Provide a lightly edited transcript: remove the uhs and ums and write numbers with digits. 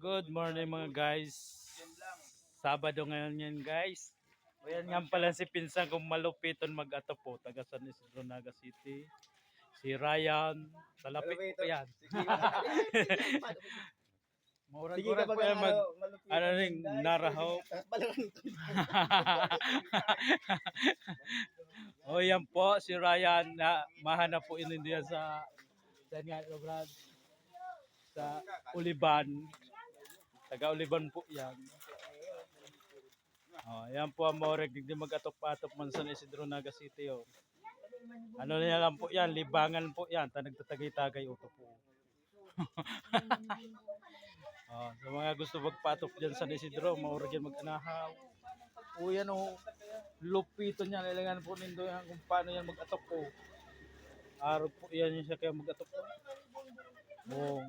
Good morning mga guys. Sabado ngayon yan guys. Ayan nga pala si pinsan kong malupiton mag-ato po. Taga San Isidro, Naga City. Si Ryan. Talapit po yan. Murag-murag po yan ano rin, narahaw. O yan po, si Ryan na mahanap po yun diyan sa saan nga, Brad? Sa Uliban. Taga Uliban po yan. Oh, yan po ang moreg, hindi mag-atok-patok man sa San Isidro, Naga City. Oh. Ano niya lang po yan, libangan po yan. Nagtatagay-tagay uto po. Oh, sa mga gusto magpatok dyan sa San Isidro, moreg yan mag-anahaw. O yan o, lupito niya, nilangan po nindo yan kung paano yan mag-atok po. Araw po yan siya kaya mag-atok po. Oh.